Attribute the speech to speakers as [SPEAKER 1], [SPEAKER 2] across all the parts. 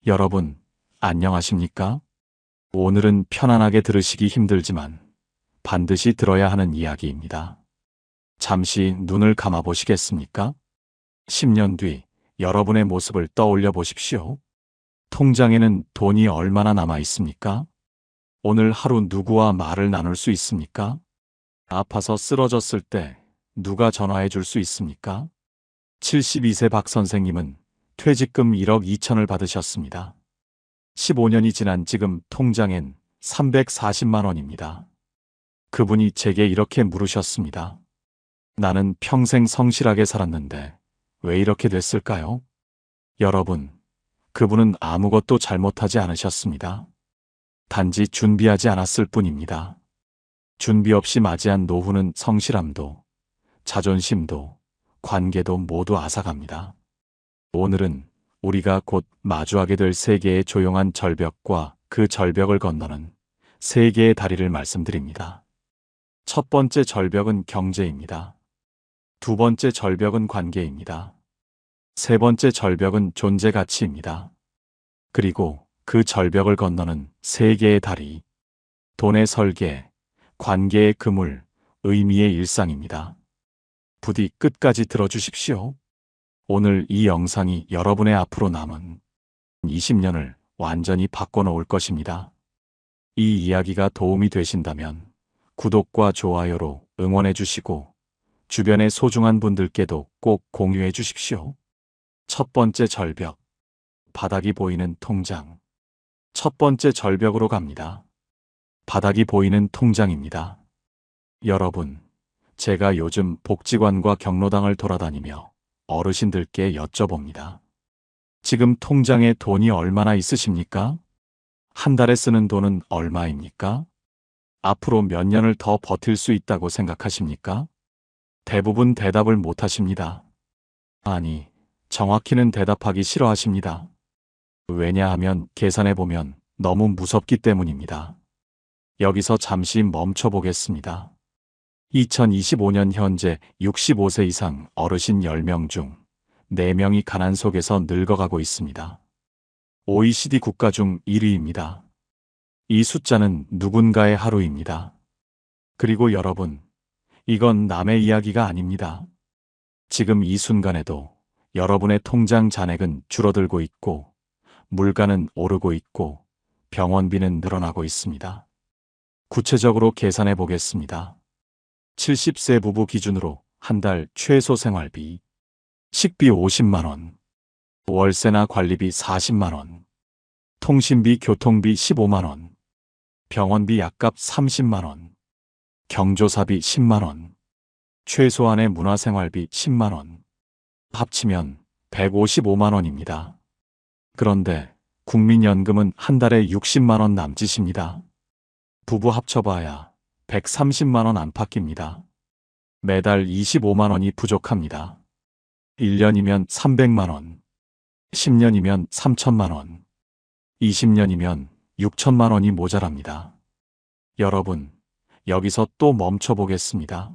[SPEAKER 1] 여러분, 안녕하십니까? 오늘은 편안하게 들으시기 힘들지만 반드시 들어야 하는 이야기입니다. 잠시 눈을 감아 보시겠습니까? 10년 뒤 여러분의 모습을 떠올려 보십시오. 통장에는 돈이 얼마나 남아 있습니까? 오늘 하루 누구와 말을 나눌 수 있습니까? 아파서 쓰러졌을 때 누가 전화해 줄 수 있습니까? 72세 박 선생님은 퇴직금 1억 2천을 받으셨습니다. 15년이 지난 지금 통장엔 340만 원입니다. 그분이 제게 이렇게 물으셨습니다. 나는 평생 성실하게 살았는데 왜 이렇게 됐을까요? 여러분, 그분은 아무것도 잘못하지 않으셨습니다. 단지 준비하지 않았을 뿐입니다. 준비 없이 맞이한 노후는 성실함도, 자존심도, 관계도 모두 앗아갑니다. 오늘은 우리가 곧 마주하게 될 세계의 조용한 절벽과 그 절벽을 건너는 세 개의 다리를 말씀드립니다. 첫 번째 절벽은 경제입니다. 두 번째 절벽은 관계입니다. 세 번째 절벽은 존재 가치입니다. 그리고 그 절벽을 건너는 세 개의 다리, 돈의 설계, 관계의 그물, 의미의 일상입니다. 부디 끝까지 들어주십시오. 오늘 이 영상이 여러분의 앞으로 남은 20년을 완전히 바꿔놓을 것입니다. 이 이야기가 도움이 되신다면 구독과 좋아요로 응원해 주시고 주변의 소중한 분들께도 꼭 공유해 주십시오. 첫 번째 절벽, 바닥이 보이는 통장. 첫 번째 절벽으로 갑니다. 바닥이 보이는 통장입니다. 여러분, 제가 요즘 복지관과 경로당을 돌아다니며 어르신들께 여쭤봅니다. 지금 통장에 돈이 얼마나 있으십니까? 한 달에 쓰는 돈은 얼마입니까? 앞으로 몇 년을 더 버틸 수 있다고 생각하십니까? 대부분 대답을 못 하십니다. 아니, 정확히는 대답하기 싫어하십니다. 왜냐하면 계산해 보면 너무 무섭기 때문입니다. 여기서 잠시 멈춰 보겠습니다. 2025년 현재 65세 이상 어르신 10명 중 4명이 가난 속에서 늙어가고 있습니다. OECD 국가 중 1위입니다. 이 숫자는 누군가의 하루입니다. 그리고 여러분, 이건 남의 이야기가 아닙니다. 지금 이 순간에도 여러분의 통장 잔액은 줄어들고 있고, 물가는 오르고 있고, 병원비는 늘어나고 있습니다. 구체적으로 계산해 보겠습니다. 70세 부부 기준으로 한 달 최소 생활비, 식비 50만 원, 월세나 관리비 40만 원, 통신비 교통비 15만 원, 병원비 약값 30만 원, 경조사비 10만 원, 최소한의 문화생활비 10만 원, 합치면 155만 원입니다. 그런데 국민연금은 한 달에 60만 원 남짓입니다. 부부 합쳐봐야 130만 원 안팎입니다. 매달 25만 원이 부족합니다. 1년이면 300만 원, 10년이면 3천만 원, 20년이면 6천만 원이 모자랍니다. 여러분, 여기서 또 멈춰 보겠습니다.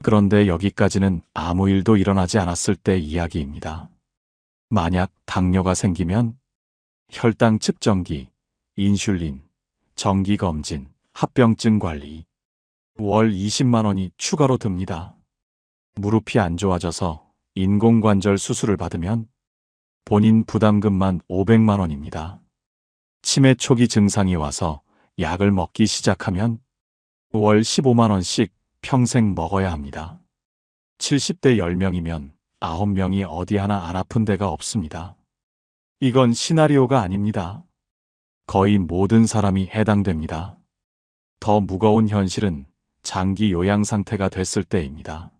[SPEAKER 1] 그런데 여기까지는 아무 일도 일어나지 않았을 때 이야기입니다. 만약 당뇨가 생기면 혈당 측정기, 인슐린, 정기검진, 합병증 관리, 월 20만 원이 추가로 듭니다. 무릎이 안 좋아져서 인공관절 수술을 받으면 본인 부담금만 500만 원입니다. 치매 초기 증상이 와서 약을 먹기 시작하면 월 15만 원씩 평생 먹어야 합니다. 70대 10명이면 9명이 어디 하나 안 아픈 데가 없습니다. 이건 시나리오가 아닙니다. 거의 모든 사람이 해당됩니다. 더 무거운 현실은 장기 요양 상태가 됐을 때입니다.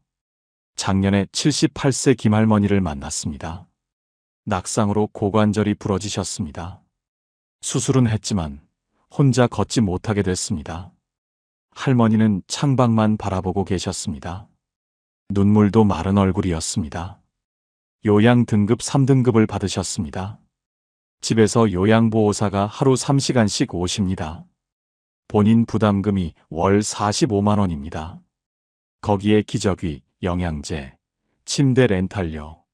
[SPEAKER 1] 작년에 78세 김할머니를 만났습니다. 낙상으로 고관절이 부러지셨습니다. 수술은 했지만 혼자 걷지 못하게 됐습니다. 할머니는 창밖만 바라보고 계셨습니다. 눈물도 마른 얼굴이었습니다. 요양 등급 3등급을 받으셨습니다. 집에서 요양보호사가 하루 3시간씩 오십니다. 본인 부담금이 월 45만 원입니다. 거기에 기저귀, 영양제, 침대 렌탈료,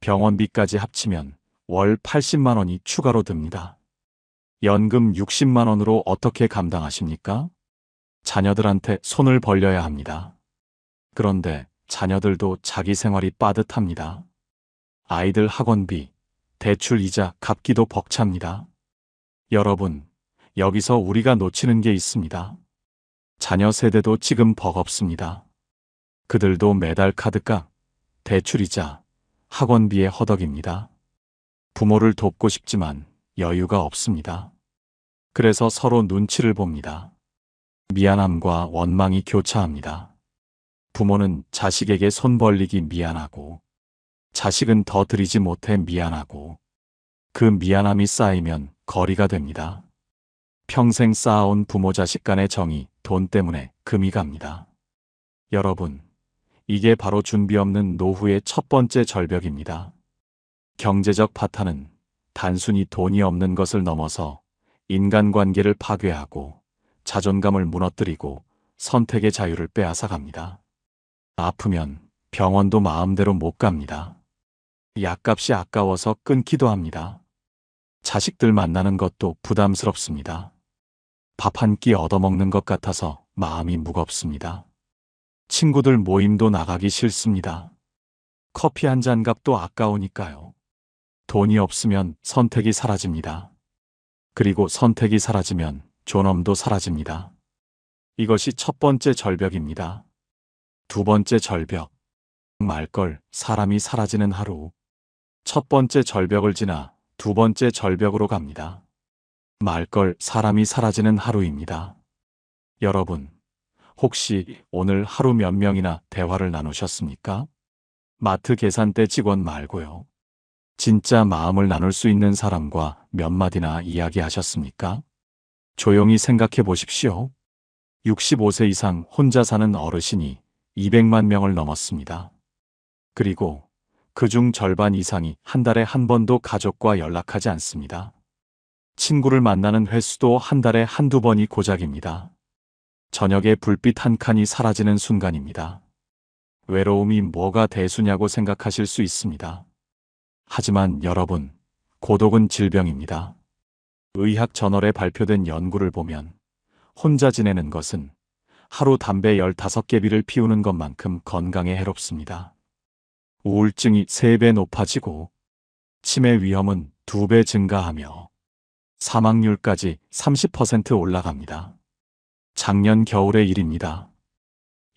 [SPEAKER 1] 병원비까지 합치면 월 80만 원이 추가로 듭니다. 연금 60만 원으로 어떻게 감당하십니까? 자녀들한테 손을 벌려야 합니다. 그런데 자녀들도 자기 생활이 빠듯합니다. 아이들 학원비, 대출 이자 갚기도 벅찹니다. 여러분, 여기서 우리가 놓치는 게 있습니다. 자녀 세대도 지금 버겁습니다. 그들도 매달 카드값, 대출이자, 학원비에 허덕입니다. 부모를 돕고 싶지만 여유가 없습니다. 그래서 서로 눈치를 봅니다. 미안함과 원망이 교차합니다. 부모는 자식에게 손 벌리기 미안하고, 자식은 더 드리지 못해 미안하고, 그 미안함이 쌓이면 거리가 됩니다. 평생 쌓아온 부모 자식 간의 정이 돈 때문에 금이 갑니다. 여러분, 이게 바로 준비 없는 노후의 첫 번째 절벽입니다. 경제적 파탄은 단순히 돈이 없는 것을 넘어서 인간관계를 파괴하고 자존감을 무너뜨리고 선택의 자유를 빼앗아갑니다. 아프면 병원도 마음대로 못 갑니다. 약값이 아까워서 끊기도 합니다. 자식들 만나는 것도 부담스럽습니다. 밥 한 끼 얻어먹는 것 같아서 마음이 무겁습니다. 친구들 모임도 나가기 싫습니다. 커피 한 잔 값도 아까우니까요. 돈이 없으면 선택이 사라집니다. 그리고 선택이 사라지면 존엄도 사라집니다. 이것이 첫 번째 절벽입니다. 두 번째 절벽, 말걸 사람이 사라지는 하루. 첫 번째 절벽을 지나 두 번째 절벽으로 갑니다. 말걸 사람이 사라지는 하루입니다. 여러분, 혹시 오늘 하루 몇 명이나 대화를 나누셨습니까? 마트 계산대 직원 말고요. 진짜 마음을 나눌 수 있는 사람과 몇 마디나 이야기하셨습니까? 조용히 생각해 보십시오. 65세 이상 혼자 사는 어르신이 200만 명을 넘었습니다. 그리고 그중 절반 이상이 한 달에 한 번도 가족과 연락하지 않습니다. 친구를 만나는 횟수도 한 달에 한두 번이 고작입니다. 저녁에 불빛 한 칸이 사라지는 순간입니다. 외로움이 뭐가 대수냐고 생각하실 수 있습니다. 하지만 여러분, 고독은 질병입니다. 의학 저널에 발표된 연구를 보면 혼자 지내는 것은 하루 담배 15개비를 피우는 것만큼 건강에 해롭습니다. 우울증이 3배 높아지고 치매 위험은 2배 증가하며 사망률까지 30% 올라갑니다. 작년 겨울의 일입니다.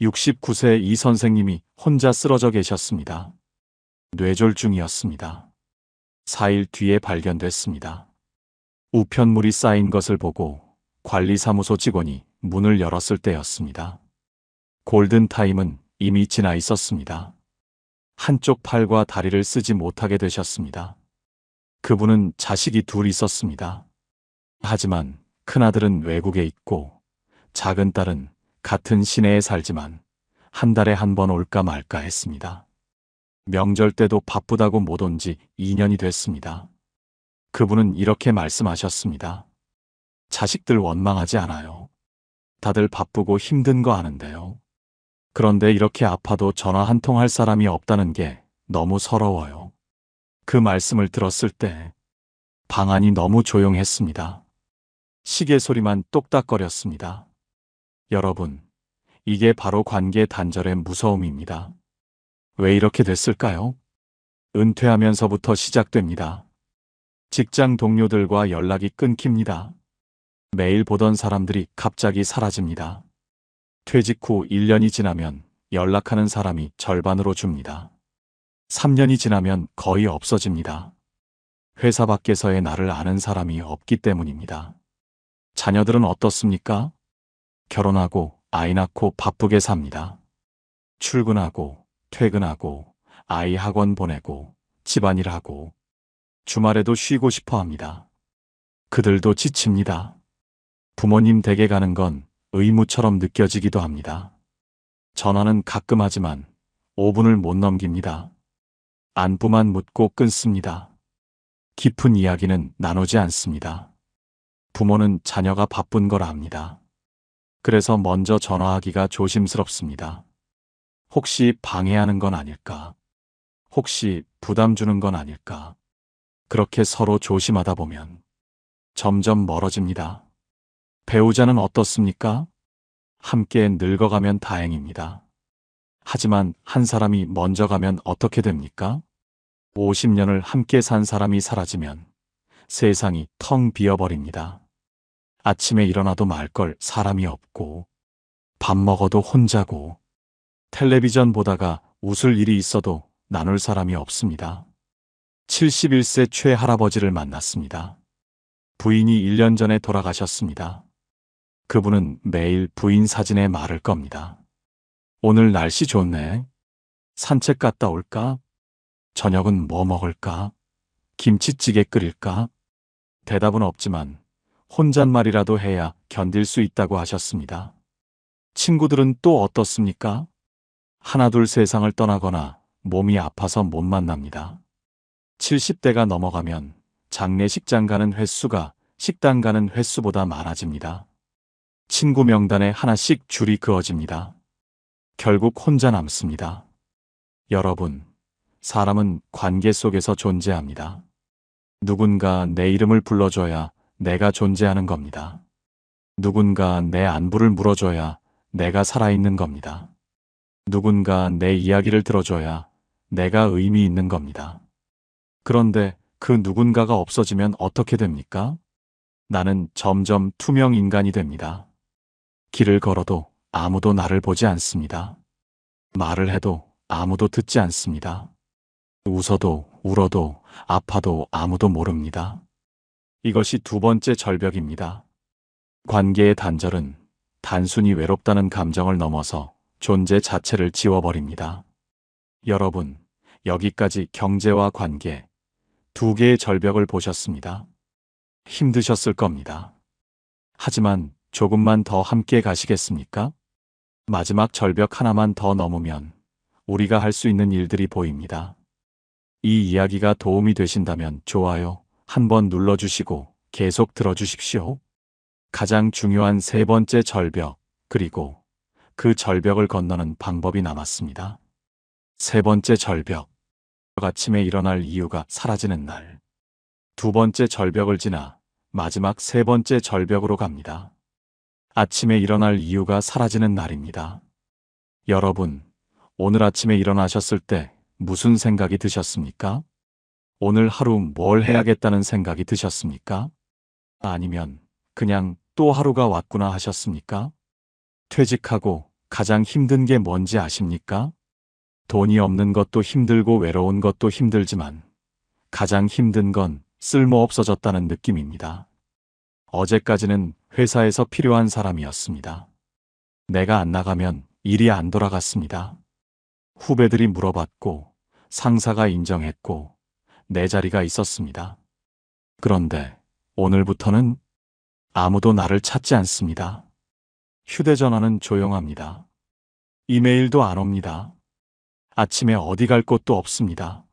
[SPEAKER 1] 69세 이 선생님이 혼자 쓰러져 계셨습니다. 뇌졸중이었습니다. 4일 뒤에 발견됐습니다. 우편물이 쌓인 것을 보고 관리사무소 직원이 문을 열었을 때였습니다. 골든타임은 이미 지나 있었습니다. 한쪽 팔과 다리를 쓰지 못하게 되셨습니다. 그분은 자식이 둘 있었습니다. 하지만 큰아들은 외국에 있고 작은 딸은 같은 시내에 살지만 한 달에 한 번 올까 말까 했습니다. 명절 때도 바쁘다고 못 온 지 2년이 됐습니다. 그분은 이렇게 말씀하셨습니다. 자식들 원망하지 않아요. 다들 바쁘고 힘든 거 아는데요. 그런데 이렇게 아파도 전화 한 통 할 사람이 없다는 게 너무 서러워요. 그 말씀을 들었을 때 방 안이 너무 조용했습니다. 시계 소리만 똑딱거렸습니다. 여러분, 이게 바로 관계 단절의 무서움입니다. 왜 이렇게 됐을까요? 은퇴하면서부터 시작됩니다. 직장 동료들과 연락이 끊깁니다. 매일 보던 사람들이 갑자기 사라집니다. 퇴직 후 1년이 지나면 연락하는 사람이 절반으로 줍니다. 3년이 지나면 거의 없어집니다. 회사 밖에서의 나를 아는 사람이 없기 때문입니다. 자녀들은 어떻습니까? 결혼하고 아이 낳고 바쁘게 삽니다. 출근하고 퇴근하고 아이 학원 보내고 집안일하고 주말에도 쉬고 싶어 합니다. 그들도 지칩니다. 부모님 댁에 가는 건 의무처럼 느껴지기도 합니다. 전화는 가끔 하지만 5분을 못 넘깁니다. 안부만 묻고 끊습니다. 깊은 이야기는 나누지 않습니다. 부모는 자녀가 바쁜 걸 압니다. 그래서 먼저 전화하기가 조심스럽습니다. 혹시 방해하는 건 아닐까? 혹시 부담 주는 건 아닐까? 그렇게 서로 조심하다 보면 점점 멀어집니다. 배우자는 어떻습니까? 함께 늙어가면 다행입니다. 하지만 한 사람이 먼저 가면 어떻게 됩니까? 50년을 함께 산 사람이 사라지면 세상이 텅 비어버립니다. 아침에 일어나도 말 걸 사람이 없고, 밥 먹어도 혼자고, 텔레비전 보다가 웃을 일이 있어도 나눌 사람이 없습니다. 71세 최할아버지를 만났습니다. 부인이 1년 전에 돌아가셨습니다. 그분은 매일 부인 사진에 말을 겁니다. 오늘 날씨 좋네. 산책 갔다 올까? 저녁은 뭐 먹을까? 김치찌개 끓일까? 대답은 없지만 혼잣말이라도 해야 견딜 수 있다고 하셨습니다. 친구들은 또 어떻습니까? 하나둘 세상을 떠나거나 몸이 아파서 못 만납니다. 70대가 넘어가면 장례식장 가는 횟수가 식당 가는 횟수보다 많아집니다. 친구 명단에 하나씩 줄이 그어집니다. 결국 혼자 남습니다. 여러분, 사람은 관계 속에서 존재합니다. 누군가 내 이름을 불러줘야 내가 존재하는 겁니다. 누군가 내 안부를 물어줘야 내가 살아있는 겁니다. 누군가 내 이야기를 들어줘야 내가 의미 있는 겁니다. 그런데 그 누군가가 없어지면 어떻게 됩니까? 나는 점점 투명 인간이 됩니다. 길을 걸어도 아무도 나를 보지 않습니다. 말을 해도 아무도 듣지 않습니다. 웃어도 울어도 아파도 아무도 모릅니다. 이것이 두 번째 절벽입니다. 관계의 단절은 단순히 외롭다는 감정을 넘어서 존재 자체를 지워버립니다. 여러분, 여기까지 경제와 관계, 두 개의 절벽을 보셨습니다. 힘드셨을 겁니다. 하지만 조금만 더 함께 가시겠습니까? 마지막 절벽 하나만 더 넘으면 우리가 할 수 있는 일들이 보입니다. 이 이야기가 도움이 되신다면 좋아요 한번 눌러주시고 계속 들어주십시오. 가장 중요한 세 번째 절벽, 그리고 그 절벽을 건너는 방법이 남았습니다. 세 번째 절벽, 아침에 일어날 이유가 사라지는 날. 두 번째 절벽을 지나 마지막 세 번째 절벽으로 갑니다. 아침에 일어날 이유가 사라지는 날입니다. 여러분, 오늘 아침에 일어나셨을 때 무슨 생각이 드셨습니까? 오늘 하루 뭘 해야겠다는 생각이 드셨습니까? 아니면 그냥 또 하루가 왔구나 하셨습니까? 퇴직하고 가장 힘든 게 뭔지 아십니까? 돈이 없는 것도 힘들고 외로운 것도 힘들지만 가장 힘든 건 쓸모없어졌다는 느낌입니다. 어제까지는 회사에서 필요한 사람이었습니다. 내가 안 나가면 일이 안 돌아갔습니다. 후배들이 물어봤고 상사가 인정했고 내 자리가 있었습니다. 그런데 오늘부터는 아무도 나를 찾지 않습니다. 휴대전화는 조용합니다. 이메일도 안 옵니다. 아침에 어디 갈 곳도 없습니다.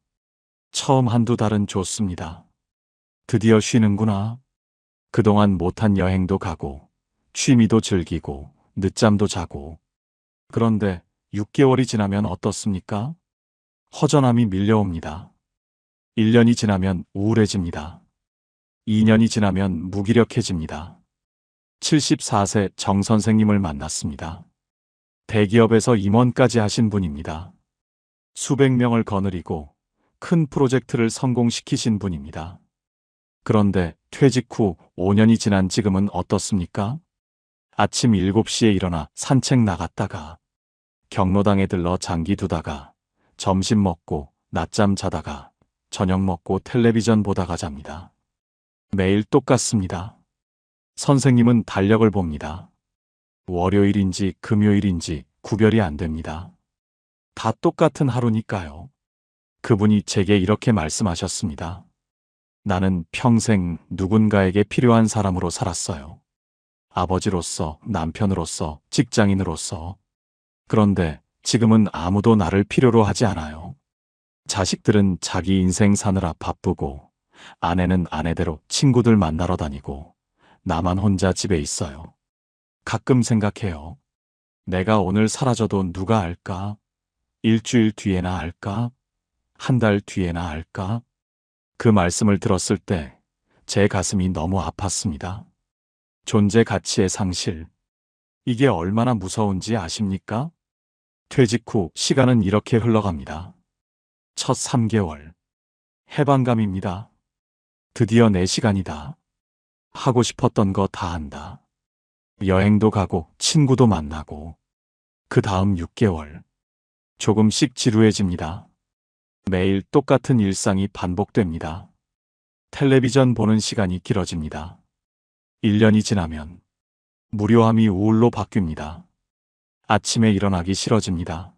[SPEAKER 1] 처음 한두 달은 좋습니다. 드디어 쉬는구나. 그동안 못한 여행도 가고, 취미도 즐기고, 늦잠도 자고. 그런데 6개월이 지나면 어떻습니까? 허전함이 밀려옵니다. 1년이 지나면 우울해집니다. 2년이 지나면 무기력해집니다. 74세 정 선생님을 만났습니다. 대기업에서 임원까지 하신 분입니다. 수백 명을 거느리고 큰 프로젝트를 성공시키신 분입니다. 그런데 퇴직 후 5년이 지난 지금은 어떻습니까? 아침 7시에 일어나 산책 나갔다가 경로당에 들러 장기 두다가 점심 먹고 낮잠 자다가 저녁 먹고 텔레비전 보다가 잡니다. 매일 똑같습니다. 선생님은 달력을 봅니다. 월요일인지 금요일인지 구별이 안 됩니다. 다 똑같은 하루니까요. 그분이 제게 이렇게 말씀하셨습니다. 나는 평생 누군가에게 필요한 사람으로 살았어요. 아버지로서, 남편으로서, 직장인으로서. 그런데 지금은 아무도 나를 필요로 하지 않아요. 자식들은 자기 인생 사느라 바쁘고, 아내는 아내대로 친구들 만나러 다니고, 나만 혼자 집에 있어요. 가끔 생각해요. 내가 오늘 사라져도 누가 알까? 일주일 뒤에나 알까? 한 달 뒤에나 알까? 그 말씀을 들었을 때 제 가슴이 너무 아팠습니다. 존재 가치의 상실. 이게 얼마나 무서운지 아십니까? 퇴직 후 시간은 이렇게 흘러갑니다. 첫 3개월. 해방감입니다. 드디어 내 시간이다. 하고 싶었던 거 다 한다. 여행도 가고 친구도 만나고. 그 다음 6개월. 조금씩 지루해집니다. 매일 똑같은 일상이 반복됩니다. 텔레비전 보는 시간이 길어집니다. 1년이 지나면 무료함이 우울로 바뀝니다. 아침에 일어나기 싫어집니다.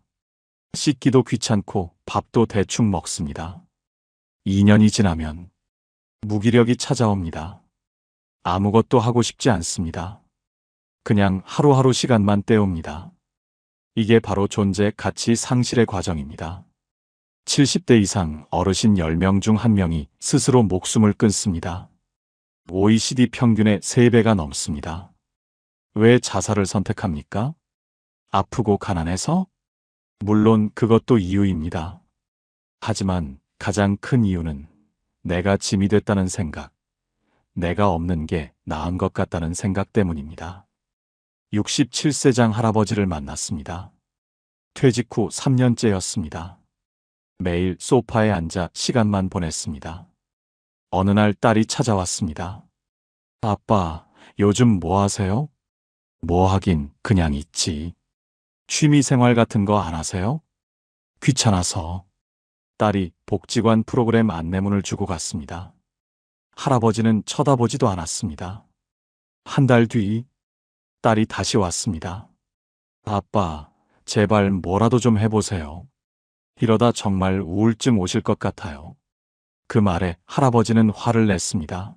[SPEAKER 1] 씻기도 귀찮고 밥도 대충 먹습니다. 2년이 지나면 무기력이 찾아옵니다. 아무것도 하고 싶지 않습니다. 그냥 하루하루 시간만 때웁니다. 이게 바로 존재 가치 상실의 과정입니다. 70대 이상 어르신 10명 중 1명이 스스로 목숨을 끊습니다. OECD 평균의 3배가 넘습니다. 왜 자살을 선택합니까? 아프고 가난해서? 물론 그것도 이유입니다. 하지만 가장 큰 이유는 내가 짐이 됐다는 생각, 내가 없는 게 나은 것 같다는 생각 때문입니다. 67세장 할아버지를 만났습니다. 퇴직 후 3년째였습니다. 매일 소파에 앉아 시간만 보냈습니다. 어느 날 딸이 찾아왔습니다. 아빠, 요즘 뭐 하세요? 뭐 하긴 그냥 있지. 취미 생활 같은 거 안 하세요? 귀찮아서. 딸이 복지관 프로그램 안내문을 주고 갔습니다. 할아버지는 쳐다보지도 않았습니다. 한 달 뒤, 딸이 다시 왔습니다. 아빠, 제발 뭐라도 좀 해보세요. 이러다 정말 우울증 오실 것 같아요. 그 말에 할아버지는 화를 냈습니다.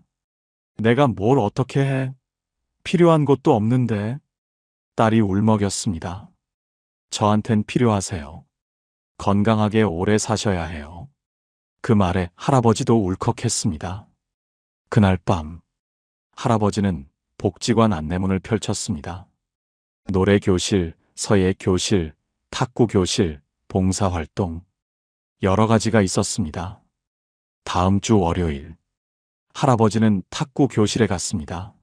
[SPEAKER 1] 내가 뭘 어떻게 해? 필요한 것도 없는데. 딸이 울먹였습니다. 저한텐 필요하세요. 건강하게 오래 사셔야 해요. 그 말에 할아버지도 울컥했습니다. 그날 밤, 할아버지는 복지관 안내문을 펼쳤습니다. 노래 교실, 서예 교실, 탁구 교실, 봉사활동. 여러 가지가 있었습니다. 다음 주 월요일, 할아버지는 탁구 교실에 갔습니다.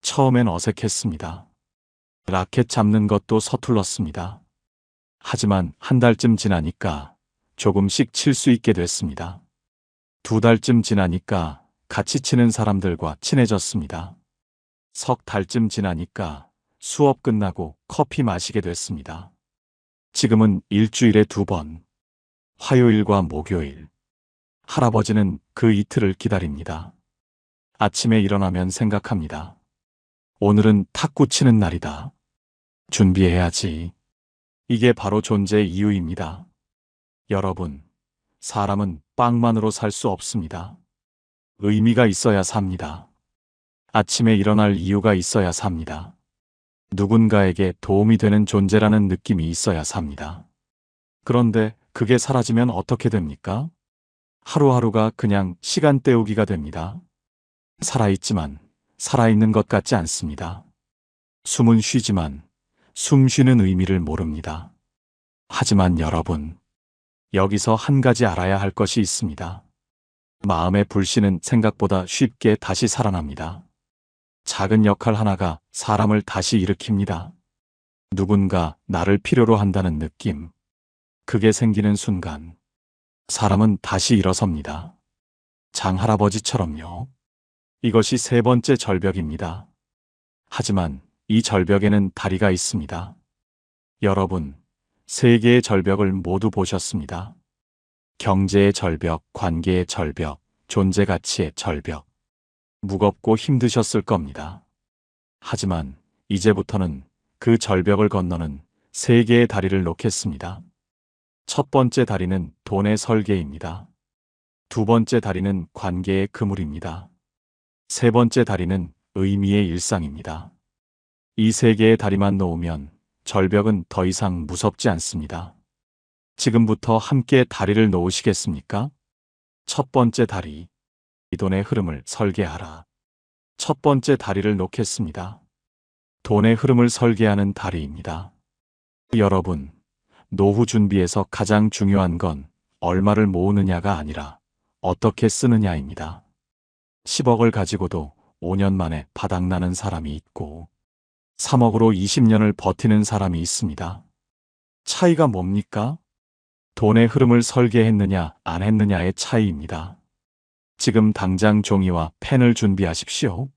[SPEAKER 1] 처음엔 어색했습니다. 라켓 잡는 것도 서툴렀습니다. 하지만 한 달쯤 지나니까 조금씩 칠 수 있게 됐습니다. 2달쯤 지나니까 같이 치는 사람들과 친해졌습니다. 석 달쯤 지나니까 수업 끝나고 커피 마시게 됐습니다. 지금은 일주일에 2번, 화요일과 목요일. 할아버지는 그 이틀을 기다립니다. 아침에 일어나면 생각합니다. 오늘은 탁구 치는 날이다. 준비해야지. 이게 바로 존재의 이유입니다. 여러분, 사람은 빵만으로 살 수 없습니다. 의미가 있어야 삽니다. 아침에 일어날 이유가 있어야 삽니다. 누군가에게 도움이 되는 존재라는 느낌이 있어야 삽니다. 그런데 그게 사라지면 어떻게 됩니까? 하루하루가 그냥 시간 때우기가 됩니다. 살아있지만 살아있는 것 같지 않습니다. 숨은 쉬지만 숨 쉬는 의미를 모릅니다. 하지만 여러분, 여기서 한 가지 알아야 할 것이 있습니다. 마음의 불씨는 생각보다 쉽게 다시 살아납니다. 작은 역할 하나가 사람을 다시 일으킵니다. 누군가 나를 필요로 한다는 느낌. 그게 생기는 순간, 사람은 다시 일어섭니다. 장할아버지처럼요. 이것이 3번째 절벽입니다. 하지만 이 절벽에는 다리가 있습니다. 여러분, 3개의 절벽을 모두 보셨습니다. 경제의 절벽, 관계의 절벽, 존재 가치의 절벽. 무겁고 힘드셨을 겁니다. 하지만 이제부터는 그 절벽을 건너는 3개의 다리를 놓겠습니다. 첫 번째 다리는 돈의 설계입니다. 2번째 다리는 관계의 그물입니다. 3번째 다리는 의미의 일상입니다. 이 3개의 다리만 놓으면 절벽은 더 이상 무섭지 않습니다. 지금부터 함께 다리를 놓으시겠습니까? 첫 번째 다리, 이 돈의 흐름을 설계하라. 첫 번째 다리를 놓겠습니다. 돈의 흐름을 설계하는 다리입니다. 여러분, 노후 준비에서 가장 중요한 건 얼마를 모으느냐가 아니라 어떻게 쓰느냐입니다. 10억을 가지고도 5년 만에 바닥나는 사람이 있고 3억으로 20년을 버티는 사람이 있습니다. 차이가 뭡니까? 돈의 흐름을 설계했느냐 안 했느냐의 차이입니다. 지금 당장 종이와 펜을 준비하십시오.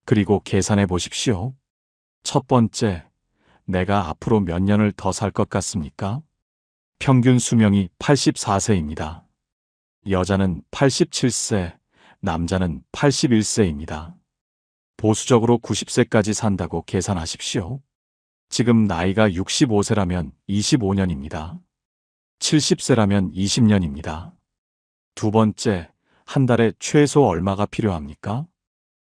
[SPEAKER 1] 그리고 계산해 보십시오. 첫 번째, 내가 앞으로 몇 년을 더 살 것 같습니까? 평균 수명이 84세입니다. 여자는 87세, 남자는 81세입니다. 보수적으로 90세까지 산다고 계산하십시오. 지금 나이가 65세라면 25년입니다. 70세라면 20년입니다. 두 번째, 한 달에 최소 얼마가 필요합니까?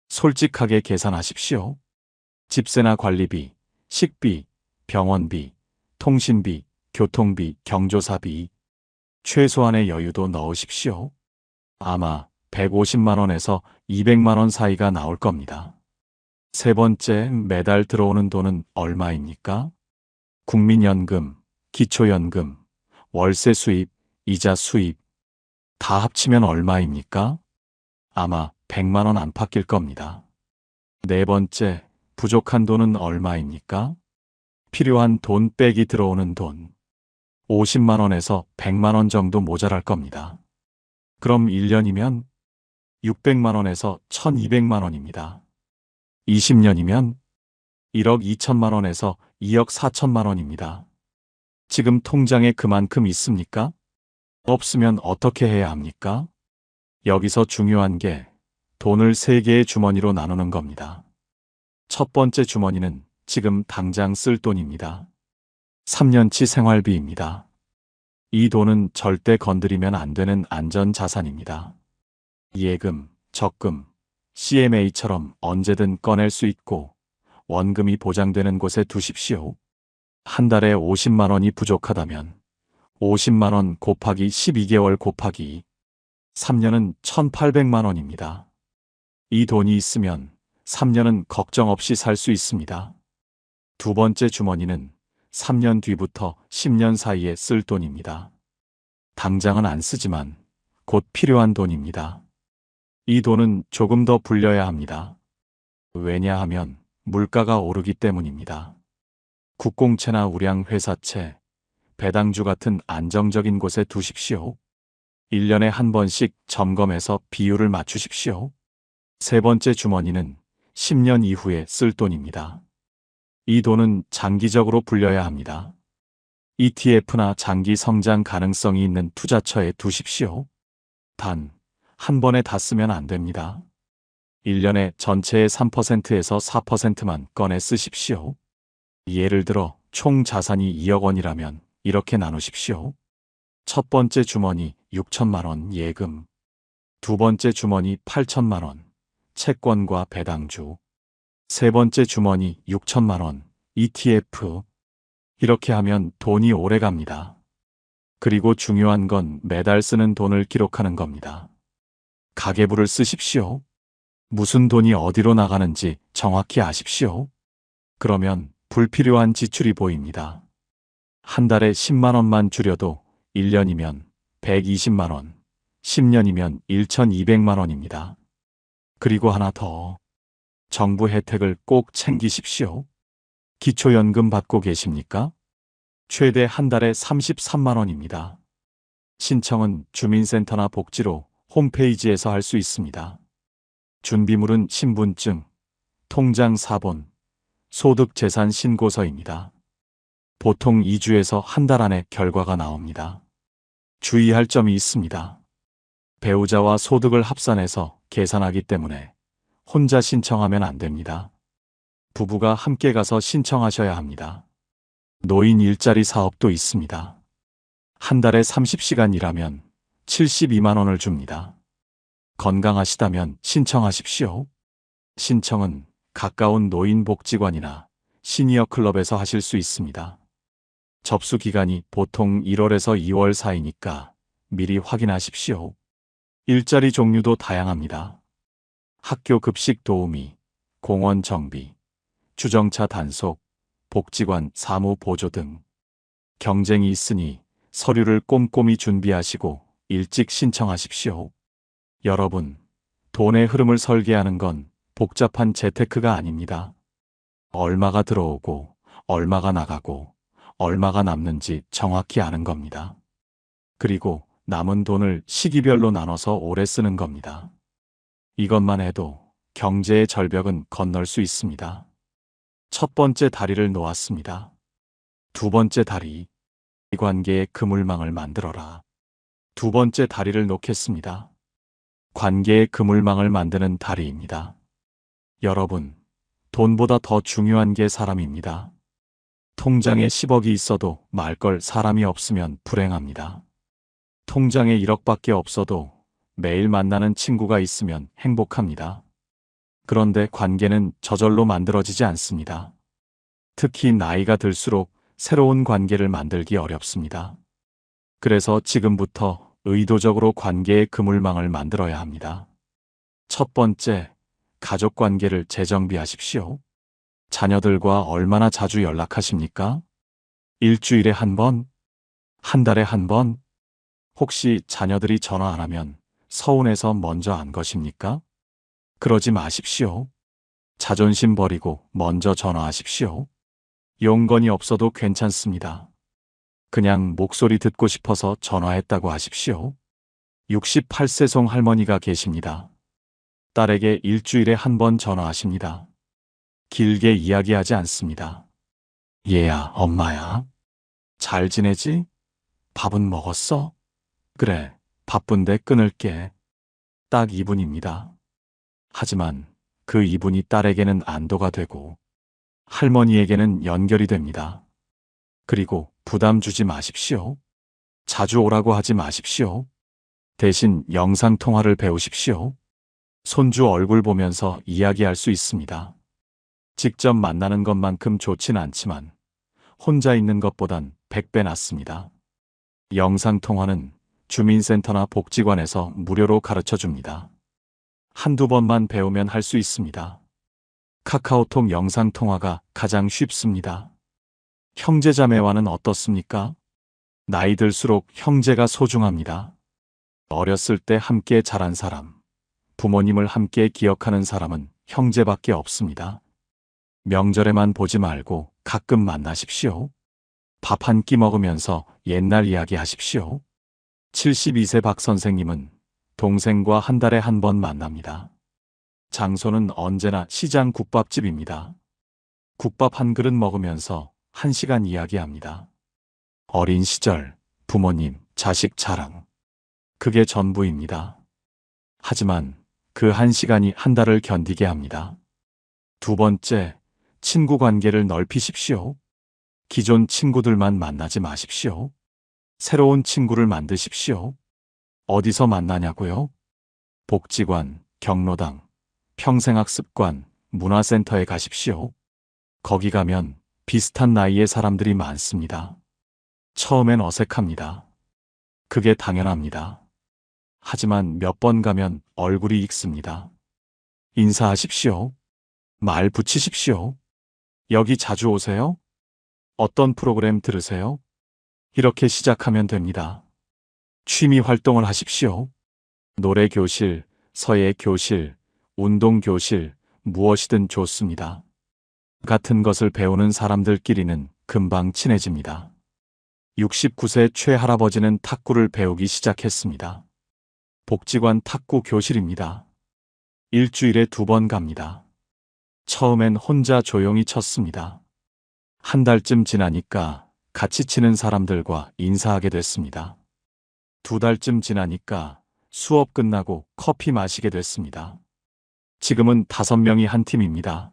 [SPEAKER 1] 솔직하게 계산하십시오. 집세나 관리비, 식비, 병원비, 통신비, 교통비, 경조사비, 최소한의 여유도 넣으십시오. 아마 150만 원에서 200만 원 사이가 나올 겁니다. 세 번째, 매달 들어오는 돈은 얼마입니까? 국민연금, 기초연금, 월세 수입, 이자 수입, 다 합치면 얼마입니까? 아마 100만 원 안팎일 겁니다. 네 번째, 부족한 돈은 얼마입니까? 필요한 돈 빼기 들어오는 돈. 50만 원에서 100만 원 정도 모자랄 겁니다. 그럼 1년이면 600만 원에서 1200만 원입니다. 20년이면 1억 2천만 원에서 2억 4천만 원입니다. 지금 통장에 그만큼 있습니까? 없으면 어떻게 해야 합니까? 여기서 중요한 게 돈을 3개의 주머니로 나누는 겁니다. 첫 번째 주머니는 지금 당장 쓸 돈입니다. 3년치 생활비입니다. 이 돈은 절대 건드리면 안 되는 안전자산입니다. 예금, 적금, CMA처럼 언제든 꺼낼 수 있고 원금이 보장되는 곳에 두십시오. 한 달에 50만 원이 부족하다면 50만 원 곱하기 12개월 곱하기 3년은 1,800만 원입니다. 이 돈이 있으면 3년은 걱정 없이 살 수 있습니다. 두 번째 주머니는 3년 뒤부터 10년 사이에 쓸 돈입니다. 당장은 안 쓰지만 곧 필요한 돈입니다. 이 돈은 조금 더 불려야 합니다. 왜냐하면 물가가 오르기 때문입니다. 국공채나 우량회사채, 배당주 같은 안정적인 곳에 두십시오. 1년에 한 번씩 점검해서 비율을 맞추십시오. 세 번째 주머니는 10년 이후에 쓸 돈입니다. 이 돈은 장기적으로 불려야 합니다. ETF나 장기 성장 가능성이 있는 투자처에 두십시오. 단, 한 번에 다 쓰면 안 됩니다. 1년에 전체의 3%에서 4%만 꺼내 쓰십시오. 예를 들어 총 자산이 2억 원이라면 이렇게 나누십시오. 첫 번째 주머니 6천만 원 예금, 두 번째 주머니 8천만 원 채권과 배당주, 세 번째 주머니 6천만 원 ETF. 이렇게 하면 돈이 오래 갑니다. 그리고 중요한 건 매달 쓰는 돈을 기록하는 겁니다. 가계부를 쓰십시오. 무슨 돈이 어디로 나가는지 정확히 아십시오. 그러면 불필요한 지출이 보입니다. 한 달에 10만 원만 줄여도 1년이면 120만 원, 10년이면 1,200만 원입니다. 그리고 하나 더. 정부 혜택을 꼭 챙기십시오. 기초연금 받고 계십니까? 최대 한 달에 33만 원입니다. 신청은 주민센터나 복지로 홈페이지에서 할 수 있습니다. 준비물은 신분증, 통장 사본, 소득재산 신고서입니다. 보통 2주에서 한 달 안에 결과가 나옵니다. 주의할 점이 있습니다. 배우자와 소득을 합산해서 계산하기 때문에 혼자 신청하면 안 됩니다. 부부가 함께 가서 신청하셔야 합니다. 노인 일자리 사업도 있습니다. 한 달에 30시간 일하면 72만 원을 줍니다. 건강하시다면 신청하십시오. 신청은 가까운 노인복지관이나 시니어 클럽에서 하실 수 있습니다. 접수 기간이 보통 1월에서 2월 사이니까 미리 확인하십시오. 일자리 종류도 다양합니다. 학교 급식 도우미, 공원 정비, 주정차 단속, 복지관 사무 보조 등 경쟁이 있으니 서류를 꼼꼼히 준비하시고 일찍 신청하십시오. 여러분, 돈의 흐름을 설계하는 건 복잡한 재테크가 아닙니다. 얼마가 들어오고, 얼마가 나가고, 얼마가 남는지 정확히 아는 겁니다. 그리고 남은 돈을 시기별로 나눠서 오래 쓰는 겁니다. 이것만 해도 경제의 절벽은 건널 수 있습니다. 첫 번째 다리를 놓았습니다. 두 번째 다리, 이 관계의 그물망을 만들어라. 두 번째 다리를 놓겠습니다. 관계의 그물망을 만드는 다리입니다. 여러분, 돈보다 더 중요한 게 사람입니다. 통장에 10억이 있어도 말걸 사람이 없으면 불행합니다. 통장에 1억밖에 없어도 매일 만나는 친구가 있으면 행복합니다. 그런데 관계는 저절로 만들어지지 않습니다. 특히 나이가 들수록 새로운 관계를 만들기 어렵습니다. 그래서 지금부터 의도적으로 관계의 그물망을 만들어야 합니다. 첫 번째, 가족 관계를 재정비하십시오. 자녀들과 얼마나 자주 연락하십니까? 일주일에 한 번? 한 달에 한 번? 혹시 자녀들이 전화 안 하면 서운해서 먼저 안 거십니까? 그러지 마십시오. 자존심 버리고 먼저 전화하십시오. 용건이 없어도 괜찮습니다. 그냥 목소리 듣고 싶어서 전화했다고 하십시오. 68세 송 할머니가 계십니다. 딸에게 일주일에 한 번 전화하십니다. 길게 이야기하지 않습니다. 얘야, 엄마야. 잘 지내지? 밥은 먹었어? 그래, 바쁜데 끊을게. 딱 2분입니다. 하지만 그 2분이 딸에게는 안도가 되고 할머니에게는 연결이 됩니다. 그리고 부담 주지 마십시오. 자주 오라고 하지 마십시오. 대신 영상통화를 배우십시오. 손주 얼굴 보면서 이야기할 수 있습니다. 직접 만나는 것만큼 좋진 않지만 혼자 있는 것보단 100배 낫습니다. 영상통화는 주민센터나 복지관에서 무료로 가르쳐 줍니다. 한두 번만 배우면 할 수 있습니다. 카카오톡 영상통화가 가장 쉽습니다. 형제자매와는 어떻습니까? 나이 들수록 형제가 소중합니다. 어렸을 때 함께 자란 사람, 부모님을 함께 기억하는 사람은 형제밖에 없습니다. 명절에만 보지 말고 가끔 만나십시오. 밥 한 끼 먹으면서 옛날 이야기 하십시오. 72세 박 선생님은 동생과 한 달에 한 번 만납니다. 장소는 언제나 시장 국밥집입니다. 국밥 한 그릇 먹으면서 1시간 이야기합니다. 어린 시절, 부모님, 자식 자랑. 그게 전부입니다. 하지만 그 1시간이 한 달을 견디게 합니다. 두 번째, 친구 관계를 넓히십시오. 기존 친구들만 만나지 마십시오. 새로운 친구를 만드십시오. 어디서 만나냐고요? 복지관, 경로당, 평생학습관, 문화센터에 가십시오. 거기 가면 비슷한 나이의 사람들이 많습니다. 처음엔 어색합니다. 그게 당연합니다. 하지만 몇 번 가면 얼굴이 익습니다. 인사하십시오. 말 붙이십시오. 여기 자주 오세요? 어떤 프로그램 들으세요? 이렇게 시작하면 됩니다. 취미 활동을 하십시오. 노래 교실, 서예 교실, 운동 교실, 무엇이든 좋습니다. 같은 것을 배우는 사람들끼리는 금방 친해집니다. 69세 최할아버지는 탁구를 배우기 시작했습니다. 복지관 탁구 교실입니다. 일주일에 2번 갑니다. 처음엔 혼자 조용히 쳤습니다. 한 달쯤 지나니까 같이 치는 사람들과 인사하게 됐습니다. 2달쯤 지나니까 수업 끝나고 커피 마시게 됐습니다. 지금은 5명이 한 팀입니다.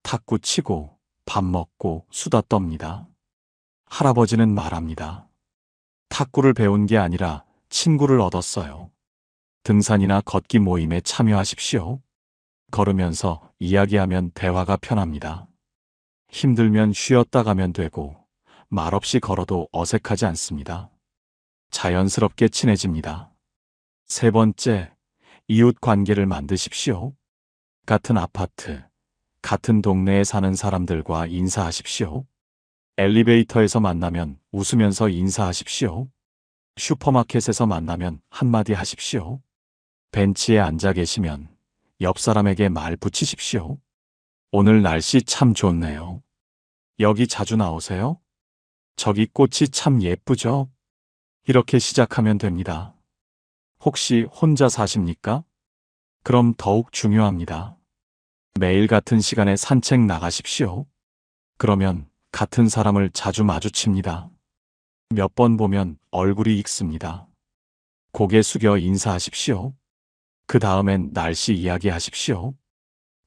[SPEAKER 1] 탁구 치고 밥 먹고 수다 떱니다. 할아버지는 말합니다. 탁구를 배운 게 아니라 친구를 얻었어요. 등산이나 걷기 모임에 참여하십시오. 걸으면서 이야기하면 대화가 편합니다. 힘들면 쉬었다 가면 되고 말없이 걸어도 어색하지 않습니다. 자연스럽게 친해집니다. 세 번째, 이웃 관계를 만드십시오. 같은 아파트, 같은 동네에 사는 사람들과 인사하십시오. 엘리베이터에서 만나면 웃으면서 인사하십시오. 슈퍼마켓에서 만나면 한마디 하십시오. 벤치에 앉아 계시면 옆 사람에게 말 붙이십시오. 오늘 날씨 참 좋네요. 여기 자주 나오세요? 저기 꽃이 참 예쁘죠? 이렇게 시작하면 됩니다. 혹시 혼자 사십니까? 그럼 더욱 중요합니다. 매일 같은 시간에 산책 나가십시오. 그러면 같은 사람을 자주 마주칩니다. 몇 번 보면 얼굴이 익습니다. 고개 숙여 인사하십시오. 그 다음엔 날씨 이야기하십시오.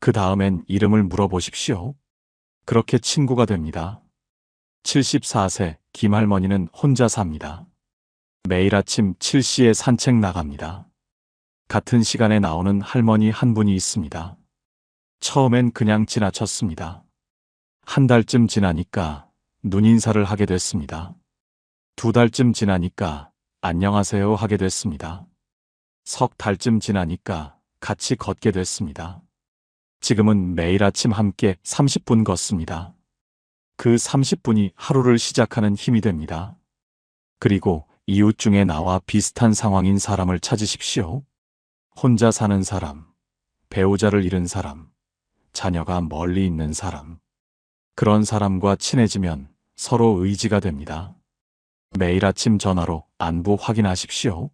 [SPEAKER 1] 그 다음엔 이름을 물어보십시오. 그렇게 친구가 됩니다. 74세 김할머니는 혼자 삽니다. 매일 아침 7시에 산책 나갑니다. 같은 시간에 나오는 할머니 한 분이 있습니다. 처음엔 그냥 지나쳤습니다. 한 달쯤 지나니까 눈인사를 하게 됐습니다. 2달쯤 지나니까 안녕하세요 하게 됐습니다. 석 달쯤 지나니까 같이 걷게 됐습니다. 지금은 매일 아침 함께 30분 걷습니다. 그 30분이 하루를 시작하는 힘이 됩니다. 그리고 이웃 중에 나와 비슷한 상황인 사람을 찾으십시오. 혼자 사는 사람, 배우자를 잃은 사람, 자녀가 멀리 있는 사람. 그런 사람과 친해지면 서로 의지가 됩니다. 매일 아침 전화로 안부 확인하십시오.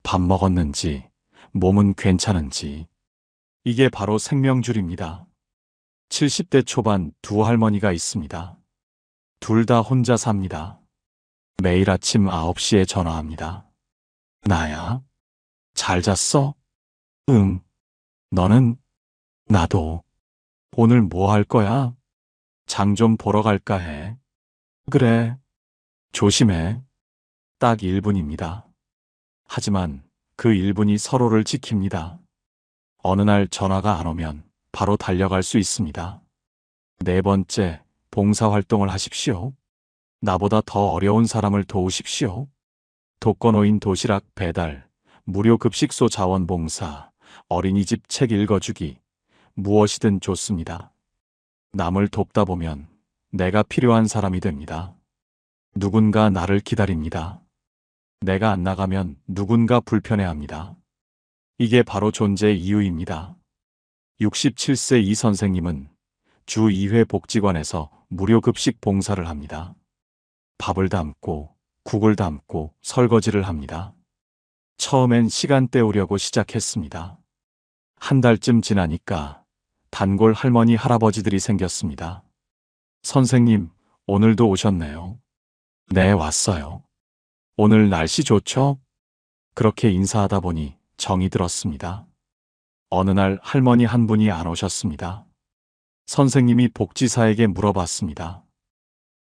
[SPEAKER 1] 밥 먹었는지, 몸은 괜찮은지. 이게 바로 생명줄입니다. 70대 초반 두 할머니가 있습니다. 둘 다 혼자 삽니다. 매일 아침 9시에 전화합니다. 나야? 잘 잤어? 응. 너는? 나도. 오늘 뭐 할 거야? 장 좀 보러 갈까 해. 그래. 조심해. 딱 1분입니다. 하지만 그 1분이 서로를 지킵니다. 어느 날 전화가 안 오면 바로 달려갈 수 있습니다. 4번째, 봉사활동을 하십시오. 나보다 더 어려운 사람을 도우십시오. 독거노인 도시락 배달, 무료 급식소 자원봉사, 어린이집 책 읽어주기, 무엇이든 좋습니다. 남을 돕다 보면 내가 필요한 사람이 됩니다. 누군가 나를 기다립니다. 내가 안 나가면 누군가 불편해합니다. 이게 바로 존재의 이유입니다. 67세 이 선생님은 주 2회 복지관에서 무료 급식 봉사를 합니다. 밥을 담고 국을 담고 설거지를 합니다. 처음엔 시간 때우려고 시작했습니다. 한 달쯤 지나니까 단골 할머니 할아버지들이 생겼습니다. 선생님, 오늘도 오셨네요. 네, 왔어요. 오늘 날씨 좋죠? 그렇게 인사하다 보니 정이 들었습니다. 어느 날 할머니 한 분이 안 오셨습니다. 선생님이 복지사에게 물어봤습니다.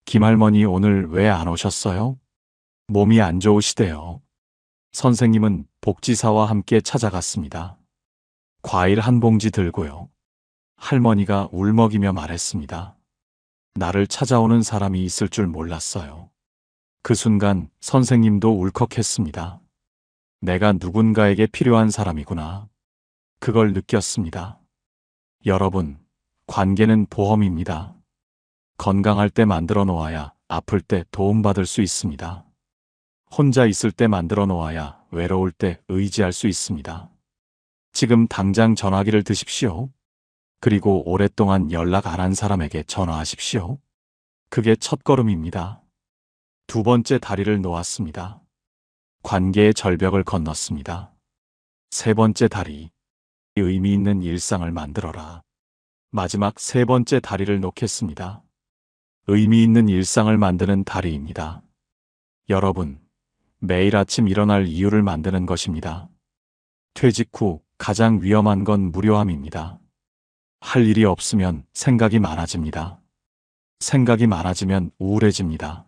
[SPEAKER 1] 김할머니 오늘 왜 안 오셨어요? 몸이 안 좋으시대요. 선생님은 복지사와 함께 찾아갔습니다. 과일 한 봉지 들고요. 할머니가 울먹이며 말했습니다. 나를 찾아오는 사람이 있을 줄 몰랐어요. 그 순간 선생님도 울컥했습니다. 내가 누군가에게 필요한 사람이구나. 그걸 느꼈습니다. 여러분, 관계는 보험입니다. 건강할 때 만들어 놓아야 아플 때 도움받을 수 있습니다. 혼자 있을 때 만들어 놓아야 외로울 때 의지할 수 있습니다. 지금 당장 전화기를 드십시오. 그리고 오랫동안 연락 안 한 사람에게 전화하십시오. 그게 첫걸음입니다. 2번째 다리를 놓았습니다. 관계의 절벽을 건넜습니다. 3번째 다리, 의미 있는 일상을 만들어라. 마지막 3번째 다리를 놓겠습니다. 의미 있는 일상을 만드는 다리입니다. 여러분, 매일 아침 일어날 이유를 만드는 것입니다. 퇴직 후 가장 위험한 건 무료함입니다. 할 일이 없으면 생각이 많아집니다. 생각이 많아지면 우울해집니다.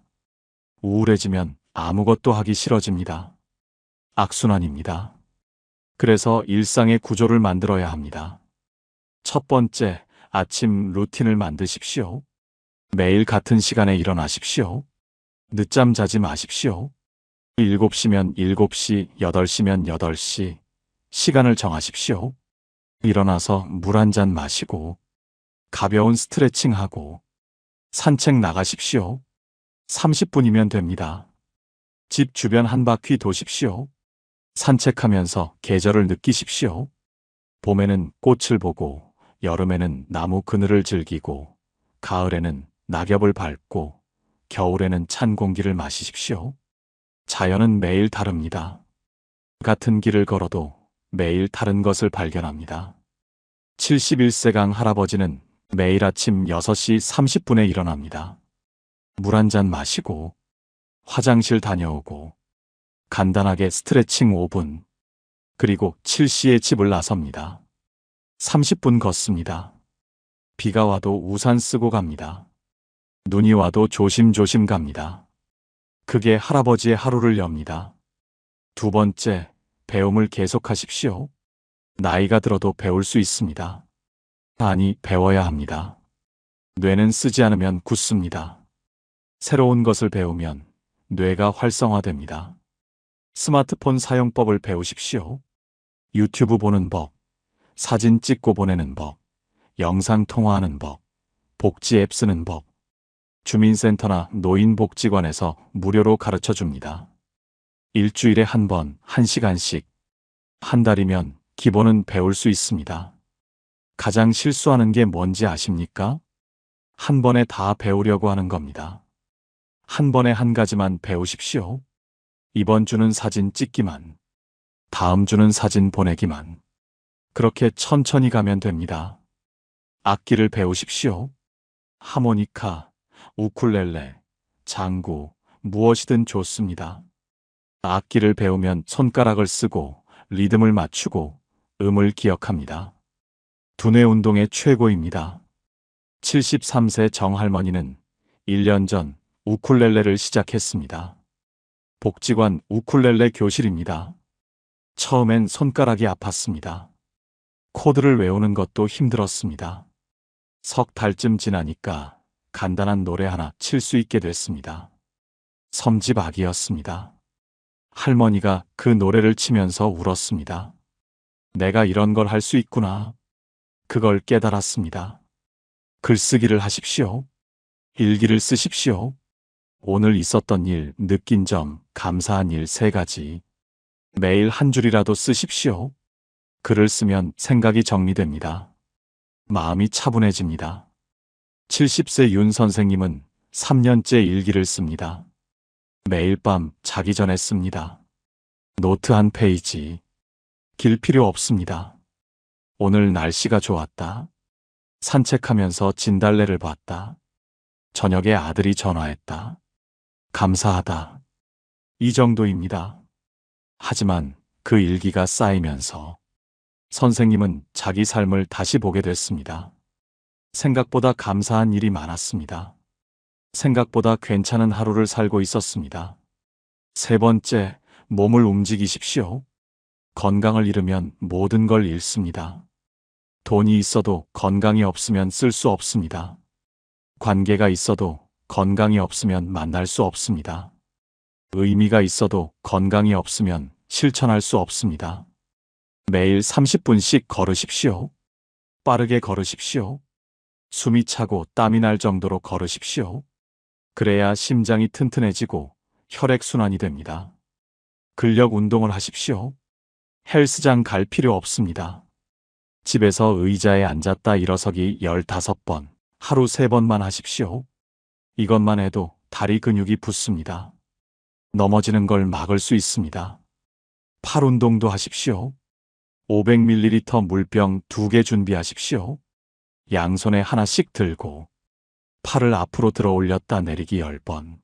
[SPEAKER 1] 우울해지면 아무것도 하기 싫어집니다. 악순환입니다. 그래서 일상의 구조를 만들어야 합니다. 첫 번째, 아침 루틴을 만드십시오. 매일 같은 시간에 일어나십시오. 늦잠 자지 마십시오. 7시면 7시, 8시면 8시, 시간을 정하십시오. 일어나서 물 한 잔 마시고, 가벼운 스트레칭하고, 산책 나가십시오. 30분이면 됩니다. 집 주변 한 바퀴 도십시오. 산책하면서 계절을 느끼십시오. 봄에는 꽃을 보고, 여름에는 나무 그늘을 즐기고, 가을에는 낙엽을 밟고, 겨울에는 찬 공기를 마시십시오. 자연은 매일 다릅니다. 같은 길을 걸어도 매일 다른 것을 발견합니다. 71세강 할아버지는 매일 아침 6시 30분에 일어납니다. 물 한 잔 마시고, 화장실 다녀오고, 간단하게 스트레칭 5분, 그리고 7시에 집을 나섭니다. 30분 걷습니다. 비가 와도 우산 쓰고 갑니다. 눈이 와도 조심조심 갑니다. 그게 할아버지의 하루를 엽니다. 두 번째, 배움을 계속하십시오. 나이가 들어도 배울 수 있습니다. 아니, 배워야 합니다. 뇌는 쓰지 않으면 굳습니다. 새로운 것을 배우면 뇌가 활성화됩니다. 스마트폰 사용법을 배우십시오. 유튜브 보는 법, 사진 찍고 보내는 법, 영상 통화하는 법, 복지 앱 쓰는 법, 주민센터나 노인복지관에서 무료로 가르쳐 줍니다. 일주일에 한 번, 1시간씩. 한 달이면 기본은 배울 수 있습니다. 가장 실수하는 게 뭔지 아십니까? 한 번에 다 배우려고 하는 겁니다. 한 번에 한 가지만 배우십시오. 이번 주는 사진 찍기만, 다음 주는 사진 보내기만. 그렇게 천천히 가면 됩니다. 악기를 배우십시오. 하모니카, 우쿨렐레, 장구, 무엇이든 좋습니다. 악기를 배우면 손가락을 쓰고 리듬을 맞추고 음을 기억합니다. 두뇌 운동의 최고입니다. 73세 정할머니는 1년 전 우쿨렐레를 시작했습니다. 복지관 우쿨렐레 교실입니다. 처음엔 손가락이 아팠습니다. 코드를 외우는 것도 힘들었습니다. 석 달쯤 지나니까 간단한 노래 하나 칠 수 있게 됐습니다. 섬지박이었습니다. 할머니가 그 노래를 치면서 울었습니다. 내가 이런 걸 할 수 있구나. 그걸 깨달았습니다. 글쓰기를 하십시오. 일기를 쓰십시오. 오늘 있었던 일, 느낀 점, 감사한 일 3가지. 매일 한 줄이라도 쓰십시오. 글을 쓰면 생각이 정리됩니다. 마음이 차분해집니다. 70세 윤 선생님은 3년째 일기를 씁니다. 매일 밤 자기 전에 씁니다. 노트 한 페이지. 길 필요 없습니다. 오늘 날씨가 좋았다. 산책하면서 진달래를 봤다. 저녁에 아들이 전화했다. 감사하다. 이 정도입니다. 하지만 그 일기가 쌓이면서 선생님은 자기 삶을 다시 보게 됐습니다. 생각보다 감사한 일이 많았습니다. 생각보다 괜찮은 하루를 살고 있었습니다. 세 번째, 몸을 움직이십시오. 건강을 잃으면 모든 걸 잃습니다. 돈이 있어도 건강이 없으면 쓸 수 없습니다. 관계가 있어도 건강이 없으면 만날 수 없습니다. 의미가 있어도 건강이 없으면 실천할 수 없습니다. 매일 30분씩 걸으십시오. 빠르게 걸으십시오. 숨이 차고 땀이 날 정도로 걸으십시오. 그래야 심장이 튼튼해지고 혈액순환이 됩니다. 근력 운동을 하십시오. 헬스장 갈 필요 없습니다. 집에서 의자에 앉았다 일어서기 15번, 하루 3번만 하십시오. 이것만 해도 다리 근육이 붙습니다. 넘어지는 걸 막을 수 있습니다. 팔 운동도 하십시오. 500ml 물병 2개 준비하십시오. 양손에 하나씩 들고 팔을 앞으로 들어 올렸다 내리기 10번,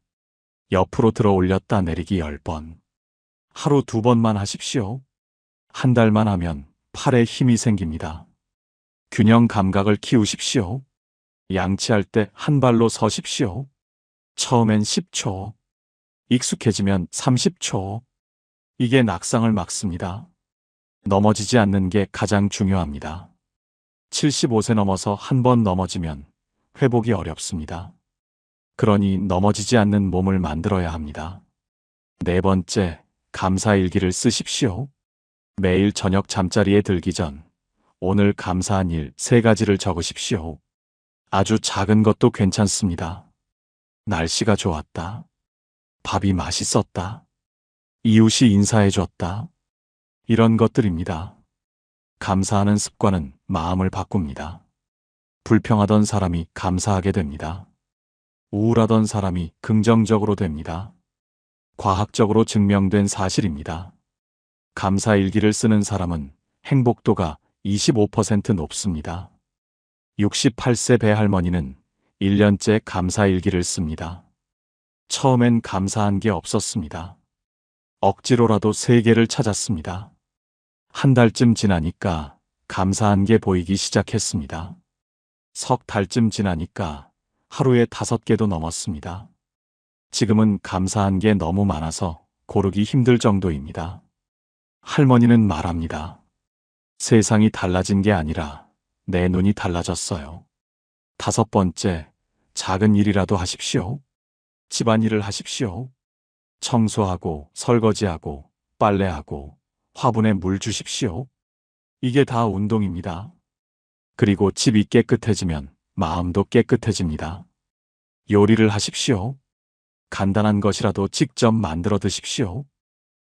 [SPEAKER 1] 옆으로 들어 올렸다 내리기 10번. 하루 2번만 하십시오. 한 달만 하면 팔에 힘이 생깁니다. 균형 감각을 키우십시오. 양치할 때 한 발로 서십시오. 처음엔 10초, 익숙해지면 30초. 이게 낙상을 막습니다. 넘어지지 않는 게 가장 중요합니다. 75세 넘어서 한 번 넘어지면 회복이 어렵습니다. 그러니 넘어지지 않는 몸을 만들어야 합니다. 네 번째, 감사일기를 쓰십시오. 매일 저녁 잠자리에 들기 전 오늘 감사한 일 3가지를 적으십시오. 아주 작은 것도 괜찮습니다. 날씨가 좋았다. 밥이 맛있었다. 이웃이 인사해줬다. 이런 것들입니다. 감사하는 습관은 마음을 바꿉니다. 불평하던 사람이 감사하게 됩니다. 우울하던 사람이 긍정적으로 됩니다. 과학적으로 증명된 사실입니다. 감사 일기를 쓰는 사람은 행복도가 25% 높습니다. 68세 배할머니는 1년째 감사 일기를 씁니다. 처음엔 감사한 게 없었습니다. 억지로라도 3개를 찾았습니다. 한 달쯤 지나니까 감사한 게 보이기 시작했습니다. 석 달쯤 지나니까 하루에 5개도 넘었습니다. 지금은 감사한 게 너무 많아서 고르기 힘들 정도입니다. 할머니는 말합니다. 세상이 달라진 게 아니라 내 눈이 달라졌어요. 5번째, 작은 일이라도 하십시오. 집안일을 하십시오. 청소하고 설거지하고 빨래하고 화분에 물 주십시오. 이게 다 운동입니다. 그리고 집이 깨끗해지면 마음도 깨끗해집니다. 요리를 하십시오. 간단한 것이라도 직접 만들어 드십시오.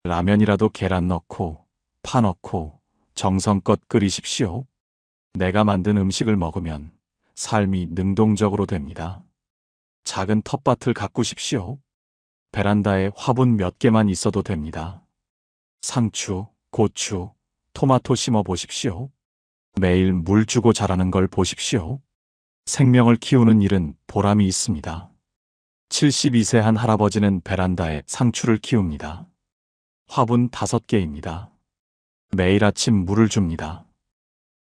[SPEAKER 1] 라면이라도 계란 넣고 파 넣고 정성껏 끓이십시오. 내가 만든 음식을 먹으면 삶이 능동적으로 됩니다. 작은 텃밭을 가꾸십시오. 베란다에 화분 몇 개만 있어도 됩니다. 상추, 고추, 토마토 심어 보십시오. 매일 물 주고 자라는 걸 보십시오. 생명을 키우는 일은 보람이 있습니다. 72세 한 할아버지는 베란다에 상추를 키웁니다. 화분 5개입니다. 매일 아침 물을 줍니다.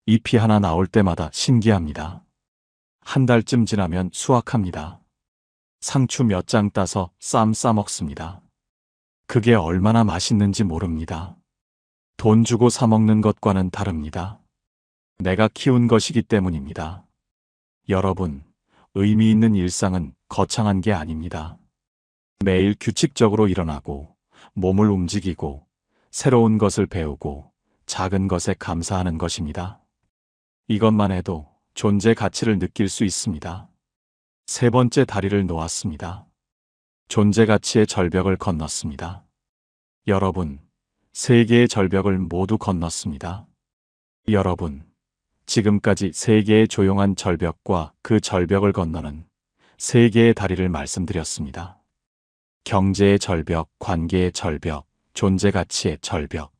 [SPEAKER 1] 잎이 하나 나올 때마다 신기합니다. 한 달쯤 지나면 수확합니다. 상추 몇 장 따서 쌈 싸먹습니다. 그게 얼마나 맛있는지 모릅니다. 돈 주고 사 먹는 것과는 다릅니다. 내가 키운 것이기 때문입니다. 여러분, 의미 있는 일상은 거창한 게 아닙니다. 매일 규칙적으로 일어나고, 몸을 움직이고, 새로운 것을 배우고, 작은 것에 감사하는 것입니다. 이것만 해도 존재 가치를 느낄 수 있습니다. 3번째 다리를 놓았습니다. 존재 가치의 절벽을 건넜습니다. 여러분, 3개의 절벽을 모두 건넜습니다. 여러분, 지금까지 3개의 조용한 절벽과 그 절벽을 건너는 3개의 다리를 말씀드렸습니다. 경제의 절벽, 관계의 절벽, 존재 가치의 절벽,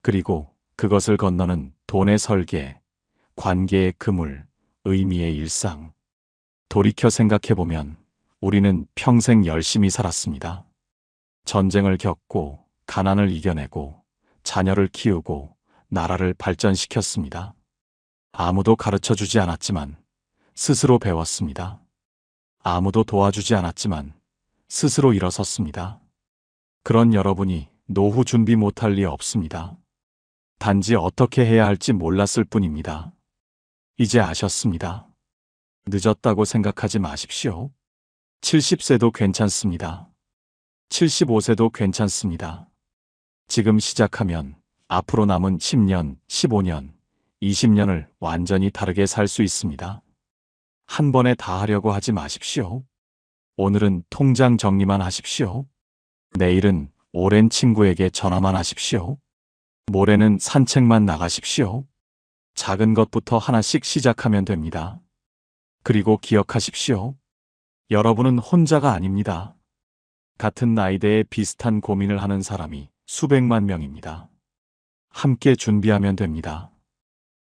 [SPEAKER 1] 그리고 그것을 건너는 돈의 설계, 관계의 그물, 의미의 일상. 돌이켜 생각해보면 우리는 평생 열심히 살았습니다. 전쟁을 겪고, 가난을 이겨내고, 자녀를 키우고, 나라를 발전시켰습니다. 아무도 가르쳐 주지 않았지만 스스로 배웠습니다. 아무도 도와주지 않았지만 스스로 일어섰습니다. 그런 여러분이 노후 준비 못할 리 없습니다. 단지 어떻게 해야 할지 몰랐을 뿐입니다. 이제 아셨습니다. 늦었다고 생각하지 마십시오. 70세도 괜찮습니다. 75세도 괜찮습니다. 지금 시작하면 앞으로 남은 10년, 15년, 20년을 완전히 다르게 살 수 있습니다. 한 번에 다 하려고 하지 마십시오. 오늘은 통장 정리만 하십시오. 내일은 오랜 친구에게 전화만 하십시오. 모레는 산책만 나가십시오. 작은 것부터 하나씩 시작하면 됩니다. 그리고 기억하십시오. 여러분은 혼자가 아닙니다. 같은 나이대에 비슷한 고민을 하는 사람이 수백만 명입니다. 함께 준비하면 됩니다.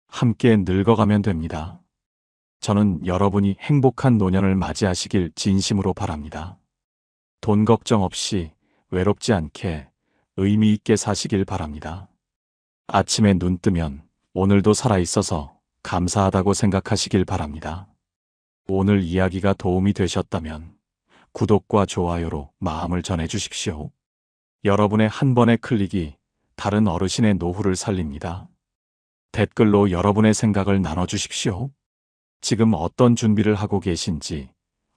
[SPEAKER 1] 함께 늙어가면 됩니다. 저는 여러분이 행복한 노년을 맞이하시길 진심으로 바랍니다. 돈 걱정 없이 외롭지 않게 의미 있게 사시길 바랍니다. 아침에 눈 뜨면 오늘도 살아있어서 감사하다고 생각하시길 바랍니다. 오늘 이야기가 도움이 되셨다면 구독과 좋아요로 마음을 전해주십시오. 여러분의 한 번의 클릭이 다른 어르신의 노후를 살립니다. 댓글로 여러분의 생각을 나눠주십시오. 지금 어떤 준비를 하고 계신지,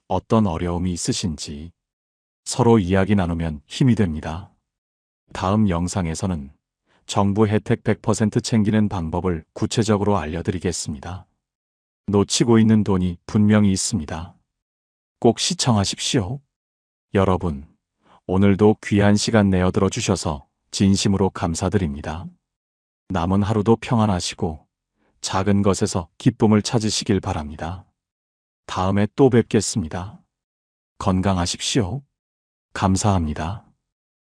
[SPEAKER 1] 어떤 어려움이 있으신지 서로 이야기 나누면 힘이 됩니다. 다음 영상에서는 정부 혜택 100% 챙기는 방법을 구체적으로 알려드리겠습니다. 놓치고 있는 돈이 분명히 있습니다. 꼭 시청하십시오. 여러분, 오늘도 귀한 시간 내어 들어주셔서 진심으로 감사드립니다. 남은 하루도 평안하시고 작은 것에서 기쁨을 찾으시길 바랍니다. 다음에 또 뵙겠습니다. 건강하십시오. 감사합니다.